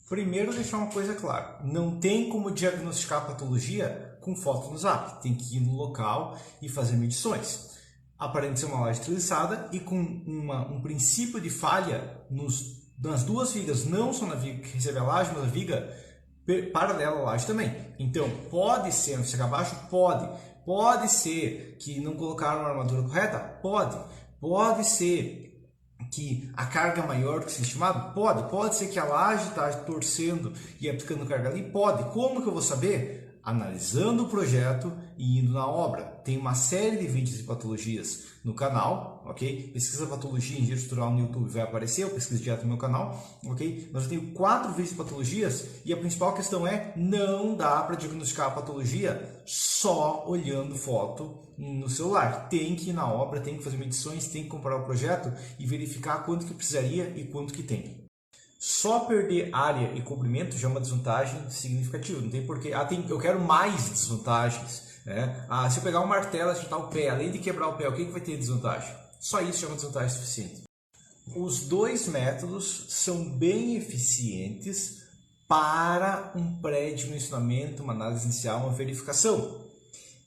Primeiro, deixar uma coisa clara, não tem como diagnosticar a patologia com foto no Zap, tem que ir no local e fazer medições. Aparenta ser uma laje treliçada e com um princípio de falha nas duas vigas, não só na viga que recebe a laje, mas a viga paralela à laje também. Então, pode ser um ficar abaixo? Pode. Pode ser que não colocaram a armadura correta? Pode. Pode ser que a carga é maior do que se estimado? Pode. Pode ser que a laje está torcendo e aplicando carga ali? Pode. Como que eu vou saber? Analisando o projeto e indo na obra. Tem uma série de vídeos de patologias no canal, ok? Pesquisa patologia em engenharia estrutural no YouTube, vai aparecer, eu pesquiso direto no meu canal, ok? Mas eu tenho 4 vídeos de patologias e a principal questão é, não dá para diagnosticar a patologia só olhando foto no celular. Tem que ir na obra, tem que fazer medições, tem que comparar o projeto e verificar quanto que precisaria e quanto que tem. Só perder área e comprimento já é uma desvantagem significativa, não tem porquê. Eu quero mais desvantagens. Né? Se eu pegar um martelo e chutar o pé, além de quebrar o pé, o que vai ter de desvantagem? Só isso já é uma desvantagem suficiente. Os dois métodos são bem eficientes para um pré-dimensionamento, uma análise inicial, uma verificação.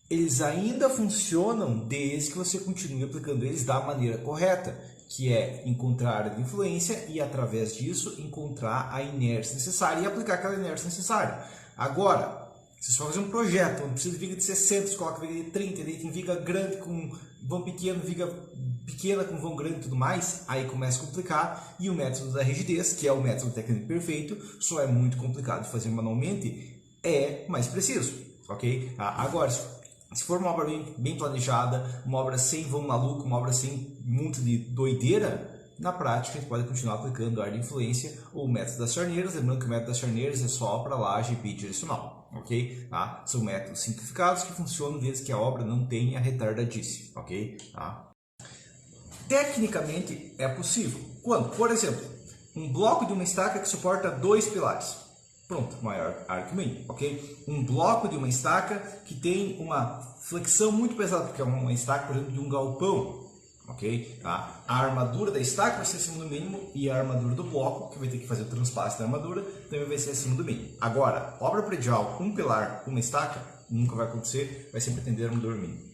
Eles ainda funcionam desde que você continue aplicando eles da maneira correta, que é encontrar a área de influência e, através disso, encontrar a inércia necessária e aplicar aquela inércia necessária. Agora, se você fazer um projeto onde precisa de viga de 60, você coloca viga de 30, daí tem viga grande com vão pequeno, viga pequena com vão grande e tudo mais, aí começa a complicar, e o método da rigidez, que é o método técnico perfeito, só é muito complicado de fazer manualmente, é mais preciso, ok? Agora, se for uma obra bem planejada, uma obra sem vão maluco, uma obra sem muito de doideira, na prática a gente pode continuar aplicando a área de influência ou o método das charneiras, lembrando que o método das charneiras é só para laje bidirecional, ok? São métodos simplificados que funcionam desde que a obra não tenha retardadice, ok? Tecnicamente é possível. Quando, por exemplo, um bloco de uma estaca que suporta 2 pilares. Pronto, maior arco mínimo, ok? Um bloco de uma estaca que tem uma flexão muito pesada, porque é uma estaca, por exemplo, de um galpão, ok? A armadura da estaca vai ser acima do mínimo e a armadura do bloco, que vai ter que fazer o transpasse da armadura, também vai ser acima do mínimo. Agora, obra predial, um pilar, uma estaca, nunca vai acontecer, vai sempre atender a armadura mínima.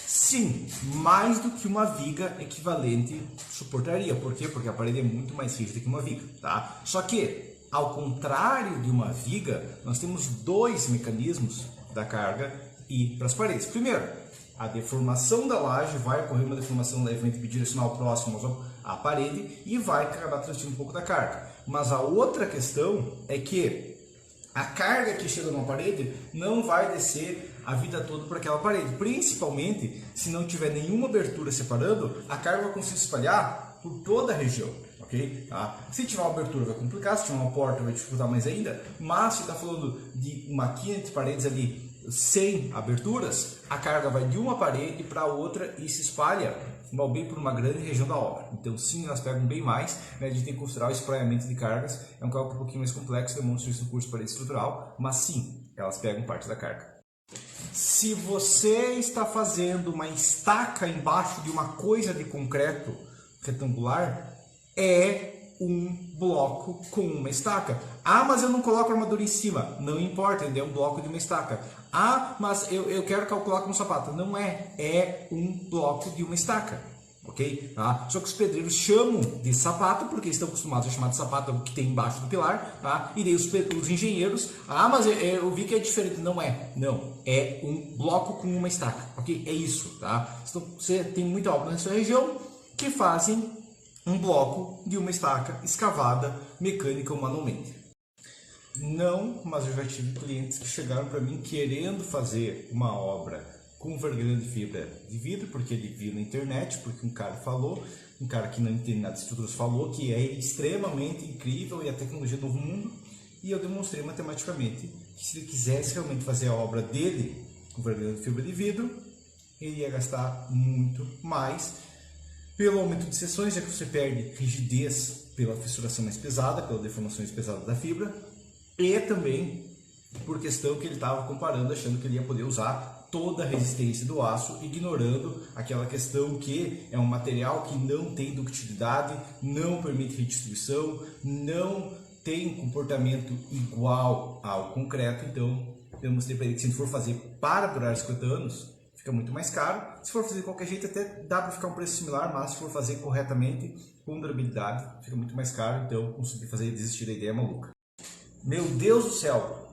Sim, mais do que uma viga equivalente suportaria. Por quê? Porque a parede é muito mais rígida que uma viga, tá? Só que, ao contrário de uma viga, nós temos 2 mecanismos da carga e para as paredes. Primeiro, a deformação da laje, vai ocorrer uma deformação levemente bidirecional próxima à parede e vai acabar transmitindo um pouco da carga. Mas a outra questão é que a carga que chega numa parede não vai descer a vida toda por aquela parede, principalmente se não tiver nenhuma abertura separando, a carga vai conseguir se espalhar por toda a região. Okay? Se tiver uma abertura vai complicar, se tiver uma porta vai dificultar mais ainda, mas se está falando de uma quina de paredes ali sem aberturas, a carga vai de uma parede para outra e se espalha bem por uma grande região da obra. Então sim, elas pegam bem mais, né? A gente tem que considerar o espraiamento de cargas, é um cálculo um pouquinho mais complexo, demonstra isso no curso de parede estrutural, mas sim, elas pegam parte da carga. Se você está fazendo uma estaca embaixo de uma coisa de concreto retangular, é um bloco com uma estaca. Mas eu não coloco a armadura em cima. Não importa, é um bloco de uma estaca. Mas eu quero calcular com um sapato. Não é. É um bloco de uma estaca. Ok? Só que os pedreiros chamam de sapato porque estão acostumados a chamar de sapato o que tem embaixo do pilar. E daí os engenheiros, mas eu vi que é diferente. Não é. Não. É um bloco com uma estaca. Ok? É isso. Então, você tem muita obra na sua região que fazem um bloco de uma estaca escavada mecânica ou manualmente. Não, mas eu já tive clientes que chegaram para mim querendo fazer uma obra com vergalhão de fibra de vidro, porque ele viu na internet, porque um cara falou, um cara que não entende nada de estruturas falou que é extremamente incrível e a tecnologia do novo mundo, e eu demonstrei matematicamente que se ele quisesse realmente fazer a obra dele com vergalhão de fibra de vidro, ele ia gastar muito mais, pelo aumento de seções, já que você perde rigidez pela fissuração mais pesada, pela deformação mais pesada da fibra, e também por questão que ele estava comparando, achando que ele ia poder usar toda a resistência do aço, ignorando aquela questão que é um material que não tem ductilidade, não permite redistribuição, não tem um comportamento igual ao concreto, então eu mostrei para ele que se a gente for fazer para durar 50 anos, fica muito mais caro. Se for fazer de qualquer jeito, até dá para ficar um preço similar, mas se for fazer corretamente, com durabilidade, fica muito mais caro, então consegui fazer desistir da ideia maluca. Meu Deus do céu!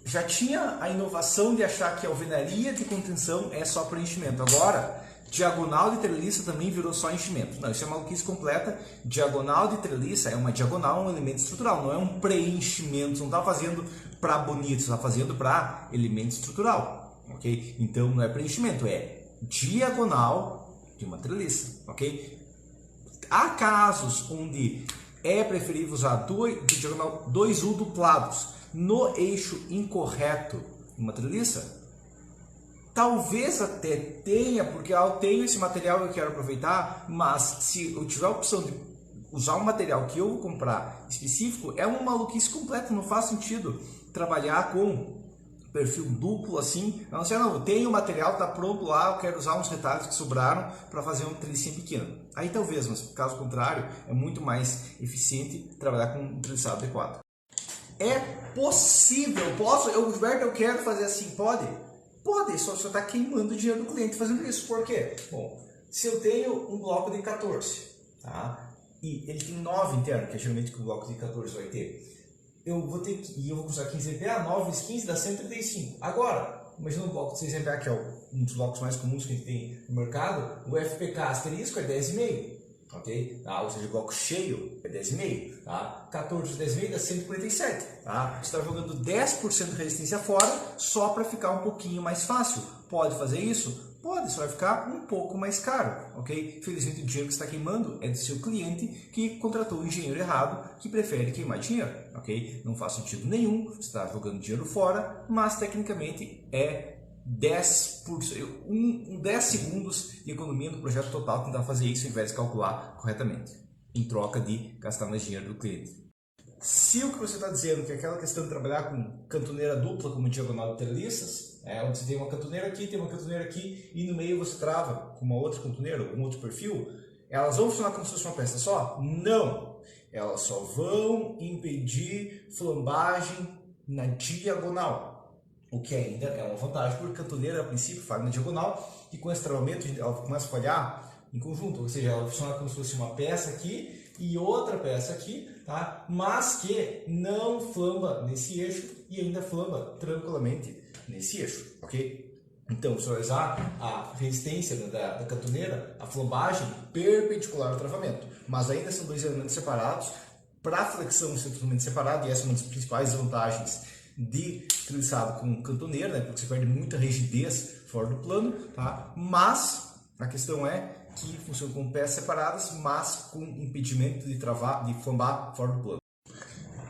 Já tinha a inovação de achar que a alvenaria de contenção é só preenchimento. Agora, diagonal de treliça também virou só enchimento. Não, isso é maluquice completa. Diagonal de treliça é uma diagonal, um elemento estrutural, não é um preenchimento. Você não está fazendo para bonito, você está fazendo para elemento estrutural. Ok? Então não é preenchimento, é diagonal de uma treliça. Ok? Há casos onde é preferível usar diagonal 2U duplados no eixo incorreto de uma treliça. Talvez até tenha, porque eu tenho esse material e eu quero aproveitar, mas se eu tiver a opção de usar um material que eu vou comprar específico, é uma maluquice completa, não faz sentido trabalhar com perfil duplo assim. A não ser, não, eu tenho o material, está pronto lá, eu quero usar uns retalhos que sobraram para fazer uma trelicinha pequena. Aí talvez, mas caso contrário, é muito mais eficiente trabalhar com um treliçado adequado. É possível, Gilberto, eu quero fazer assim, pode? Pode, só você está queimando o dinheiro do cliente fazendo isso. Por quê? Bom, se eu tenho um bloco de 14, tá? E ele tem 9 interno, que é geralmente que o bloco de 14 vai ter, eu vou ter que, e eu vou usar 15 MPa, 9 vezes 15 dá 135. Agora, imagina um bloco de 6 MPa, que é um dos blocos mais comuns que a gente tem no mercado, o FPK asterisco é 10,5. Ok? Ou seja, o bloco cheio é 10,5, tá? 14 vezes 10,5 dá 147, tá? Você está jogando 10% de resistência fora só para ficar um pouquinho mais fácil. Pode fazer isso? Pode, só vai ficar um pouco mais caro, ok? Felizmente o dinheiro que você está queimando é do seu cliente que contratou um engenheiro errado que prefere queimar dinheiro, ok? Não faz sentido nenhum, você está jogando dinheiro fora, mas tecnicamente é 10 segundos de economia no projeto total tentar fazer isso ao invés de calcular corretamente, em troca de gastar mais dinheiro do cliente. Se o que você está dizendo que é aquela questão de trabalhar com cantoneira dupla como diagonal de treliças, onde você tem uma cantoneira aqui, tem uma cantoneira aqui e no meio você trava com uma outra cantoneira, um outro perfil, elas vão funcionar como se fosse uma peça só? Não! Elas só vão impedir flambagem na diagonal. O que ainda é uma vantagem, porque a cantoneira, a princípio, falha na diagonal e com esse travamento ela começa a falhar em conjunto, ou seja, ela funciona como se fosse uma peça aqui e outra peça aqui, tá? Mas que não flamba nesse eixo e ainda flamba tranquilamente nesse eixo, ok? Então, você vai usar a resistência da cantoneira, a flambagem perpendicular ao travamento, mas ainda são dois elementos separados. Para flexão ser totalmente separado, e essa é uma das principais vantagens de treliçado com cantoneira, né? Porque você perde muita rigidez fora do plano, tá? Mas a questão é que funciona com peças separadas, mas com impedimento de travar, de flambar fora do plano.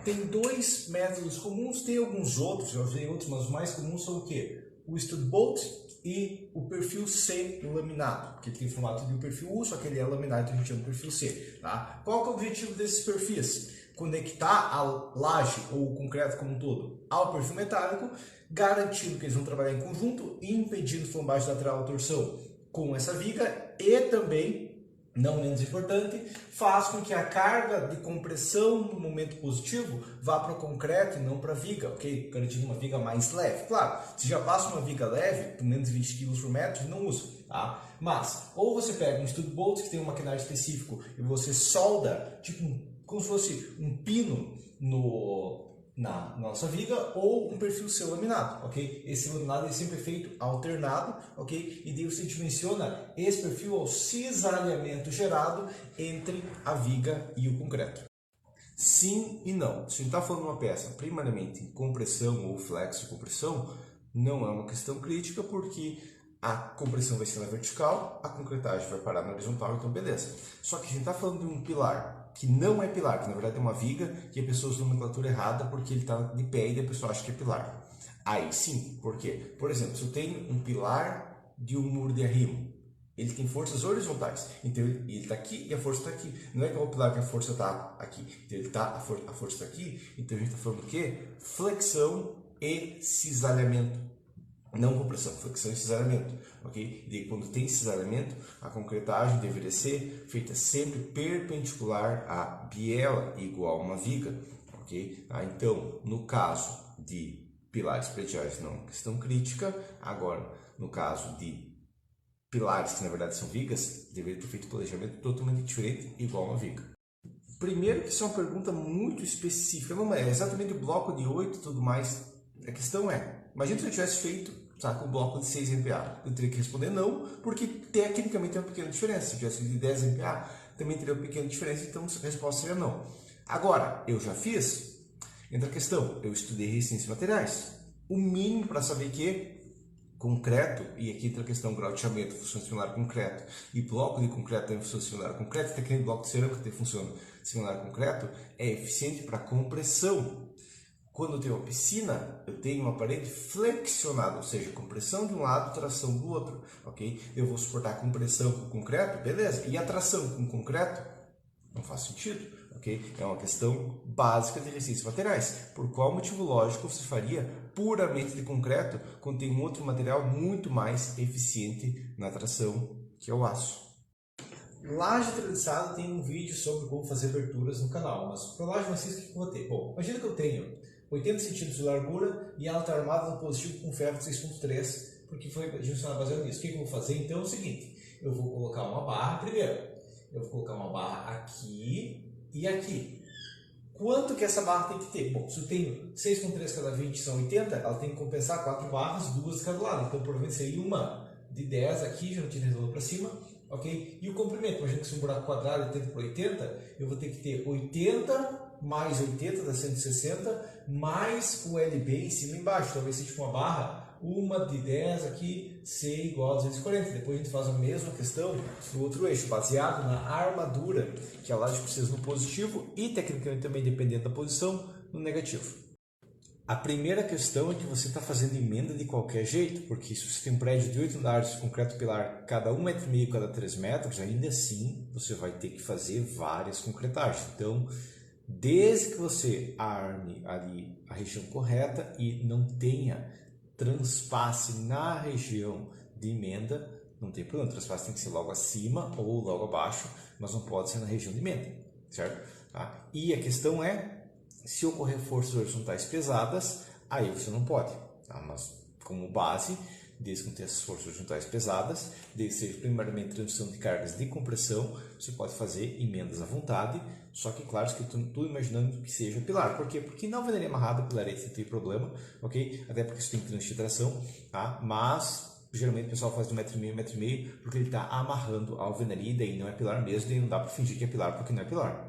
Tem dois métodos comuns, tem alguns outros, já usei outros, mas os mais comuns são o quê? O stud bolt e o perfil C laminado, que tem o formato de um perfil U, só que ele é laminado, então a gente chama de perfil C, tá? Qual que é o objetivo desses perfis? Conectar a laje ou o concreto como um todo ao perfil metálico, garantindo que eles vão trabalhar em conjunto, impedindo flambagem lateral ou torção com essa viga e também, não menos importante, faz com que a carga de compressão no momento positivo vá para o concreto e não para a viga, ok? Garantindo uma viga mais leve. Claro, se já passa uma viga leve, com menos de 20 kg por metro, não usa, tá? Mas, ou você pega um stud bolt que tem um maquinário específico e você solda, tipo como se fosse um pino na nossa viga, ou um perfil C laminado, ok? Esse laminado é sempre feito alternado, ok? E daí você dimensiona esse perfil ao cisalhamento gerado entre a viga e o concreto. Sim e não. Se a gente está falando de uma peça primariamente compressão ou flexo de compressão, não é uma questão crítica, porque a compressão vai ser na vertical, a concretagem vai parar na horizontal, então beleza. Só que a gente está falando de um pilar que não é pilar, que na verdade é uma viga, que a pessoa usa a nomenclatura errada porque ele está de pé e a pessoa acha que é pilar. Aí sim, por quê? Por exemplo, se eu tenho um pilar de um muro de arrimo, ele tem forças horizontais, então ele está aqui e a força está aqui. Não é igual o pilar que a força está aqui, então ele tá, a força está aqui, então a gente está falando do quê? Flexão e cisalhamento. Não compressão, flexão e cisalhamento, ok? E quando tem cisalhamento, a concretagem deveria ser feita sempre perpendicular à biela igual a uma viga, ok? Então, no caso de pilares prediais não questão crítica, agora no caso de pilares que na verdade são vigas, deveria ter feito planejamento totalmente diferente, igual uma viga. Primeiro que isso é uma pergunta muito específica, não é exatamente o bloco de 8 e tudo mais. A questão é, imagina se eu tivesse feito com o bloco de 6 MPa. Eu teria que responder não, porque tecnicamente tem uma pequena diferença. Se eu tivesse de 10 MPa, também teria uma pequena diferença, então a resposta seria não. Agora, eu já fiz, entra a questão, eu estudei resistência e materiais. O mínimo para saber que concreto, e aqui entra a questão grau de chamento, funciona similar a concreto, e bloco de concreto tem função similar a concreto, até aquele bloco de cerâmica tem função similar a concreto, é eficiente para compressão. Quando eu tenho uma piscina, eu tenho uma parede flexionada, ou seja, compressão de um lado, tração do outro, ok? Eu vou suportar compressão com concreto, beleza? E a tração com concreto? Não faz sentido, ok? É uma questão básica de resistência materiais. Por qual motivo lógico você faria puramente de concreto quando tem um outro material muito mais eficiente na tração, que é o aço? Laje treliçada tem um vídeo sobre como fazer aberturas no canal, mas para laje maciça o que eu vou ter? Bom, imagina que eu tenho 80 centímetros de largura e ela está armada no positivo com ferro de 6.3, porque foi dimensionado baseado nisso. O que eu vou fazer? Então é o seguinte, eu vou colocar uma barra primeiro, eu vou colocar uma barra aqui e aqui. Quanto que essa barra tem que ter? Bom, se eu tenho 6.3 cada 20 são 80, ela tem que compensar 4 barras, 2 de cada lado. Então provavelmente seria uma de 10 aqui, já não tinha resolvido para cima, ok? E o comprimento, imagina que se um buraco quadrado é 80 por 80, eu vou ter que ter 80 mais 80 dá 160, mais o LB em cima e embaixo. Talvez seja uma barra, uma de 10 aqui, C igual a 240. Depois a gente faz a mesma questão no outro eixo, baseado na armadura, que a laje precisa no positivo e, tecnicamente, também, dependendo da posição, no negativo. A primeira questão é que você está fazendo emenda de qualquer jeito, porque se você tem um prédio de 8 andares de concreto pilar, cada 1,5 metro, cada 3 metros, ainda assim você vai ter que fazer várias concretagens. Então, desde que você arme ali a região correta e não tenha transpasse na região de emenda, não tem problema, o transpasse tem que ser logo acima ou logo abaixo, mas não pode ser na região de emenda, certo? Tá? E a questão é, se ocorrer forças horizontais pesadas, aí você não pode, tá? Mas como base, desde que não tenha essas forças horizontais pesadas, desde que seja primeiramente transmissão de cargas de compressão, você pode fazer emendas à vontade, só que claro que eu estou imaginando que seja pilar. Por quê? Porque na alvenaria amarrada, pilarete não tem problema, ok? Até porque isso tem trânsito de tração, tá? Mas geralmente o pessoal faz de 1,5 metro, 1,5 metro, porque ele está amarrando a alvenaria e daí não é pilar mesmo, daí não dá para fingir que é pilar porque não é pilar.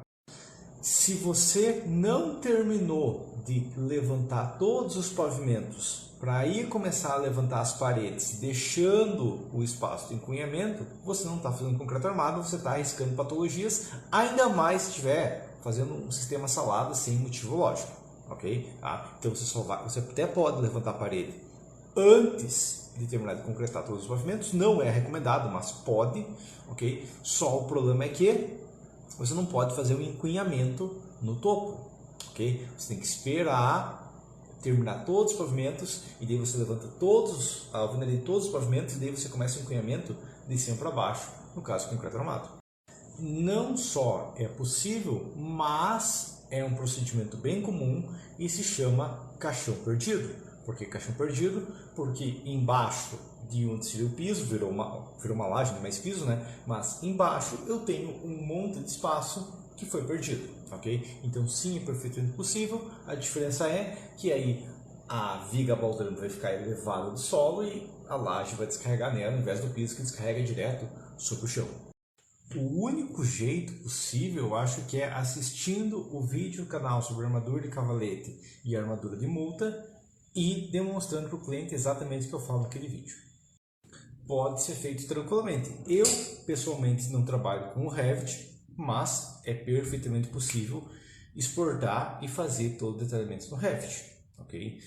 Se você não terminou de levantar todos os pavimentos para aí começar a levantar as paredes, deixando o espaço de encunhamento, você não está fazendo concreto armado, você está arriscando patologias, ainda mais se estiver fazendo um sistema salada sem motivo lógico, ok? Então você até pode levantar a parede antes de terminar de concretar todos os pavimentos, não é recomendado, mas pode, ok? Só o problema é que você não pode fazer um encunhamento no topo, ok? Você tem que esperar terminar todos os pavimentos e daí você levanta a alvenaria de todos os pavimentos e daí você começa o encunhamento de cima para baixo, no caso concreto armado. Não só é possível, mas é um procedimento bem comum e se chama caixão perdido. Por que caixão perdido? Porque embaixo de onde seria o piso, virou uma laje, não é mais piso, né? Mas embaixo eu tenho um monte de espaço que foi perdido, ok? Então sim, é perfeitamente possível, a diferença é que aí a viga baldando vai ficar elevada do solo e a laje vai descarregar nela, ao invés do piso que descarrega direto sobre o chão. O único jeito possível, eu acho que é assistindo o vídeo do canal sobre armadura de cavalete e armadura de multa e demonstrando para o cliente exatamente o que eu falo naquele vídeo. Pode ser feito tranquilamente. Eu, pessoalmente, não trabalho com o Revit, mas é perfeitamente possível exportar e fazer todo o detalhamento no Revit, ok?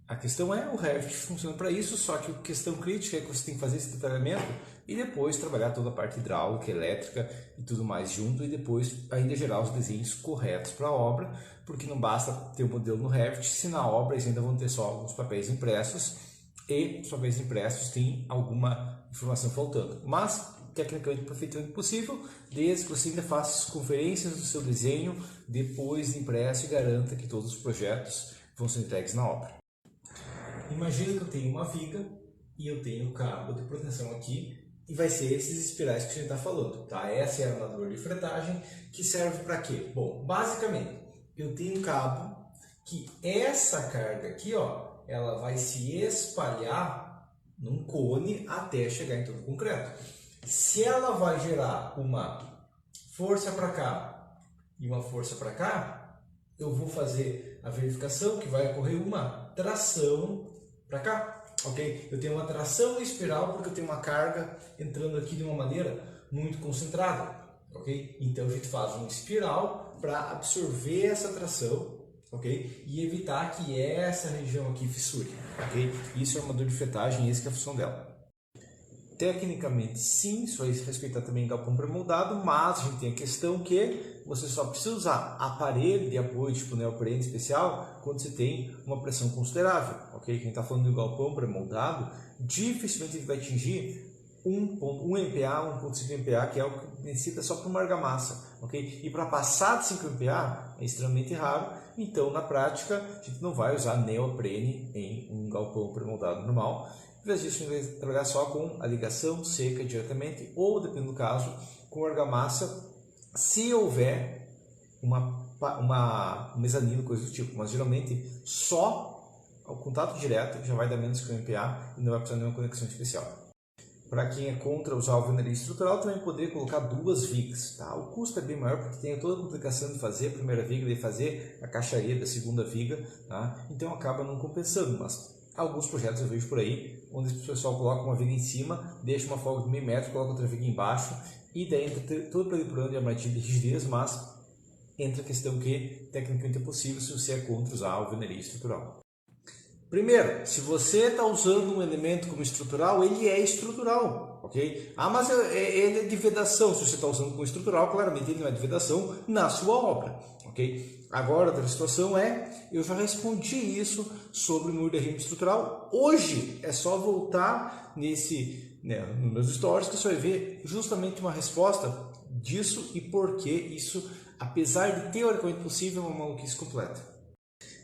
A questão é, o Revit funciona para isso, só que a questão crítica é que você tem que fazer esse detalhamento e depois trabalhar toda a parte hidráulica, elétrica e tudo mais junto e depois ainda gerar os desenhos corretos para a obra, porque não basta ter o modelo no Revit, se na obra eles ainda vão ter só alguns papéis impressos e os papéis impressos têm alguma informação faltando. Mas, tecnicamente perfeitamente possível, desde que você ainda faça as conferências do seu desenho, depois de impresso, e garanta que todos os projetos vão ser entregues na obra. Imagina que eu tenho uma viga e eu tenho um cabo de proteção aqui, e vai ser esses espirais que a gente está falando, tá? Essa é a armadura de fretagem, que serve para quê? Bom, basicamente, eu tenho um cabo que essa carga aqui, ó, ela vai se espalhar num cone até chegar em todo o concreto. Se ela vai gerar uma força para cá e uma força para cá, eu vou fazer a verificação que vai ocorrer uma tração para cá. Ok? Eu tenho uma tração em espiral porque eu tenho uma carga entrando aqui de uma maneira muito concentrada. Ok? Então a gente faz uma espiral para absorver essa tração, ok? E evitar que essa região aqui fissure. Ok? Isso é uma armadura de fretagem e essa é a função dela. Tecnicamente, sim, isso vai respeitar também galpão pré-moldado, mas a gente tem a questão que você só precisa usar aparelho de apoio, tipo neoprene especial, quando você tem uma pressão considerável, ok? Quem está falando de galpão pré-moldado, dificilmente ele vai atingir 1 MPa, 1.5 MPa, que é o que necessita só para uma argamassa, ok? E para passar de 5 MPa é extremamente raro, então na prática a gente não vai usar neoprene em um galpão pré-moldado normal. Em vez disso, a gente vai trabalhar só com a ligação seca diretamente ou, dependendo do caso, com argamassa, se houver um mezanino, coisa do tipo. Mas geralmente só o contato direto já vai dar menos que 1 MPa e não vai precisar de nenhuma conexão especial. Para quem é contra usar o alvenaria estrutural, também poderia colocar 2 vigas. Tá? O custo é bem maior porque tem toda a complicação de fazer a primeira viga, de fazer a caixaria da segunda viga, tá? Então acaba não compensando, mas alguns projetos eu vejo por aí, onde o pessoal coloca uma viga em cima, deixa uma folga de meio metro, coloca outra viga embaixo, e daí entra todo o plano de armadilha de rigidez, mas entra a questão que tecnicamente é possível se você é contra usar a alvenaria estrutural. Primeiro, se você está usando um elemento como estrutural, ele é estrutural, ok? Ah, mas ele é de vedação. Se você está usando como estrutural, claramente ele não é de vedação na sua obra, ok? Agora, outra situação eu já respondi isso sobre o muro de arrimo estrutural. Hoje é só voltar nos meus stories que você vai ver justamente uma resposta disso e por que isso, apesar de teoricamente possível, é uma maluquice completa.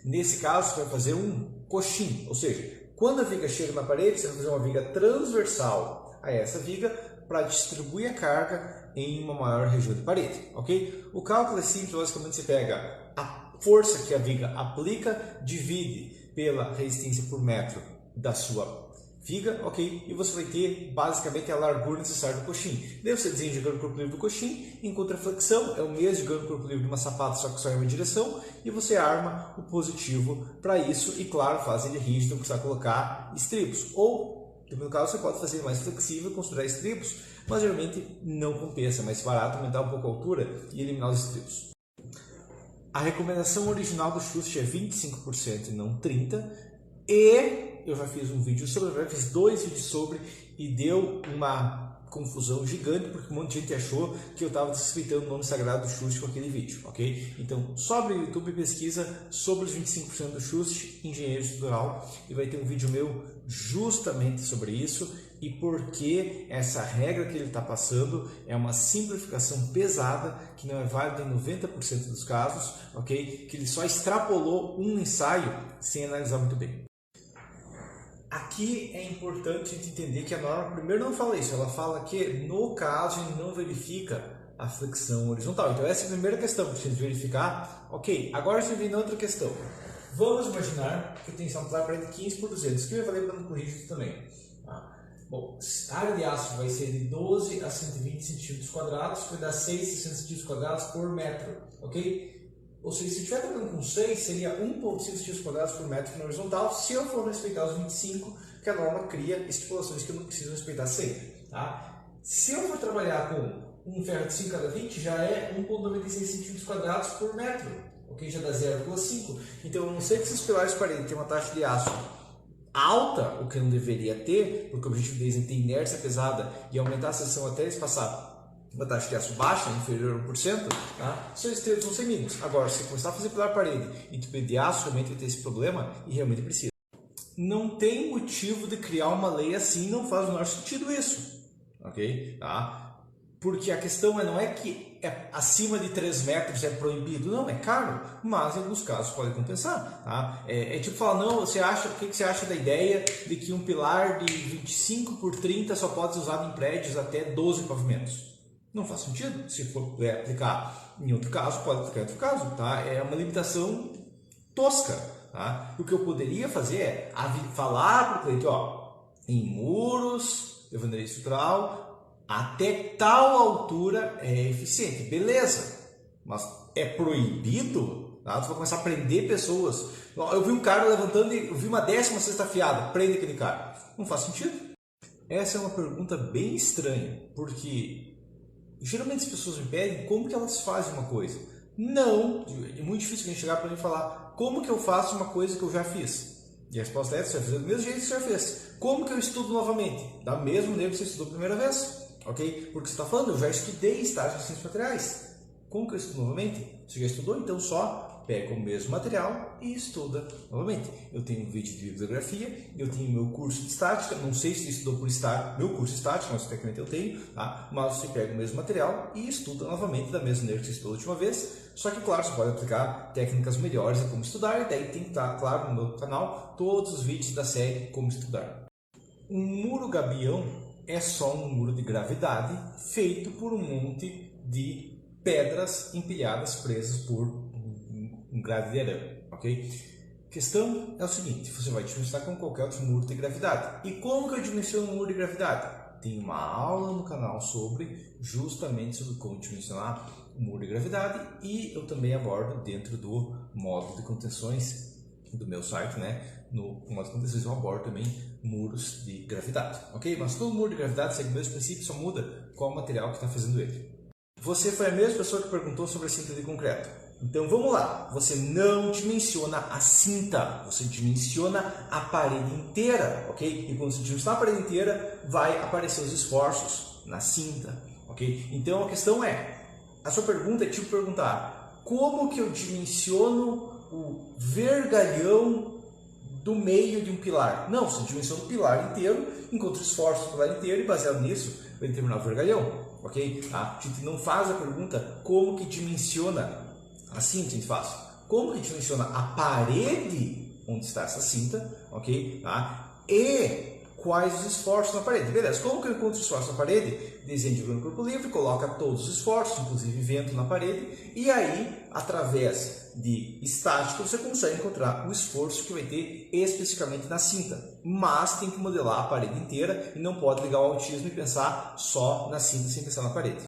Nesse caso, você vai fazer um coxim, ou seja, quando a viga chega na parede, você vai fazer uma viga transversal a essa viga para distribuir a carga em uma maior região de parede, ok? O cálculo é simples, basicamente você pega a força que a viga aplica, divide pela resistência por metro da sua viga, ok? E você vai ter basicamente a largura necessária do coxim. Daí você desenha o ganho do corpo livre do coxim, encontra a flexão, é o mesmo de ganho do corpo livre de uma sapata, só que só em uma direção, e você arma o positivo para isso, e claro, faz ele rígido, precisa colocar estribos. Ou, no caso, você pode fazer mais flexível, construir estribos, mas geralmente não compensa, é mais barato aumentar um pouco a altura e eliminar os estribos. A recomendação original do Schust é 25% e não 30%, e eu já fiz um vídeo sobre, já fiz 2 vídeos sobre, e deu uma confusão gigante, porque um monte de gente achou que eu estava desrespeitando o nome sagrado do Schust com aquele vídeo, ok? Então, sobe no YouTube e pesquisa sobre os 25% do Schust, engenheiro estrutural, e vai ter um vídeo meu justamente sobre isso, e porque essa regra que ele está passando é uma simplificação pesada, que não é válida em 90% dos casos, ok? Que ele só extrapolou um ensaio sem analisar muito bem. Aqui é importante a gente entender que a norma primeiro não fala isso, ela fala que no caso a gente não verifica a flexão horizontal. Então essa é a primeira questão que a gente verificar. Ok, agora você vem na outra questão. Vamos imaginar que tem tensão para de 15 por 200, que vai valer para no rígido também. Bom, a área de aço vai ser de 12 a 120 centímetros quadrados, vai dar 6 a 60 centímetros quadrados por metro, ok? Ou seja, se estiver trabalhando com 6, seria 1,5 centímetros quadrados por metro na horizontal, se eu for respeitar os 25, que a norma cria estipulações que eu não preciso respeitar sempre. Tá? Se eu for trabalhar com um ferro de 5 cada 20, já é 1,96 centímetros quadrados por metro, ok? Já dá 0,5. Então, a não ser que esses pilares de parede tenham uma taxa de aço alta, o que não deveria ter, porque o objetivo deles é ter inércia pesada e aumentar a seção até eles passar uma taxa de aço baixa, inferior a 1%, tá? Seus estribos vão ser mínimos. Agora, se você começar a fazer pilar parede e tu pedir aço, realmente vai ter esse problema e realmente precisa. Não tem motivo de criar uma lei assim, não faz o menor sentido isso, ok? Tá? Porque a questão não é que acima de 3 metros é proibido, não, é caro, mas em alguns casos pode compensar. Tá? Tipo falar, não, o que você acha da ideia de que um pilar de 25 por 30 só pode ser usado em prédios até 12 pavimentos? Não faz sentido. Se for aplicar em outro caso, pode aplicar em outro caso. Tá? É uma limitação tosca. Tá? O que eu poderia fazer é falar para o cliente, em muros, de alvenaria estrutural, até tal altura é eficiente, beleza, mas é proibido? Tá? Tu vai começar a prender pessoas. Eu vi um cara levantando e eu vi uma 16ª fiada, prende aquele cara. Não faz sentido. Essa é uma pergunta bem estranha, porque geralmente as pessoas me pedem como que elas fazem uma coisa. Não, é muito difícil alguém chegar para mim e falar como que eu faço uma coisa que eu já fiz. E a resposta é, você vai fazer do mesmo jeito que você já fez. Como que eu estudo novamente? Da mesma maneira que você estudou a primeira vez. Ok? Porque você está falando, eu já estudei estágio de ciências materiais. Como que eu estudo novamente? Você já estudou? Então só pega o mesmo material e estuda novamente. Eu tenho um vídeo de bibliografia, eu tenho meu curso de estática, não sei se você estudou por estar meu curso de estática, mas tecnicamente eu tenho, tá? Mas você pega o mesmo material e estuda novamente da mesma maneira que você estudou a última vez. Só que, claro, você pode aplicar técnicas melhores de como estudar, e daí tem que estar, claro, no meu canal, todos os vídeos da série Como Estudar. Um muro gabião é só um muro de gravidade feito por um monte de pedras empilhadas presas por um grade de arame, ok? A questão é o seguinte, você vai dimensionar com qualquer outro muro de gravidade. E como que eu dimensiono um muro de gravidade? Tem uma aula no canal justamente sobre como dimensionar o muro de gravidade, e eu também abordo dentro do módulo de contenções do meu site, né? No módulo de contenções eu abordo também muros de gravidade, ok? Mas todo muro de gravidade segue o mesmo princípio, só muda qual material que está fazendo ele. Você foi a mesma pessoa que perguntou sobre a cinta de concreto. Então vamos lá, você não dimensiona a cinta, você dimensiona a parede inteira, ok? E quando você dimensionar a parede inteira, vai aparecer os esforços na cinta, ok? Então a questão a sua pergunta é tipo perguntar, como que eu dimensiono o vergalhão do meio de um pilar? Não, você dimensiona o pilar inteiro, encontra o esforço do pilar inteiro e baseado nisso vai determinar o vergalhão. Ok? A gente não faz a pergunta como que dimensiona a cinta, a gente faz como que dimensiona a parede onde está essa cinta, ok? Tá? E quais os esforços na parede. Beleza, como que eu encontro os esforços na parede? Desenho diagrama no corpo livre, coloca todos os esforços, inclusive vento na parede, e aí, através de estática, você consegue encontrar o esforço que vai ter especificamente na cinta. Mas tem que modelar a parede inteira e não pode ligar o autismo e pensar só na cinta sem pensar na parede.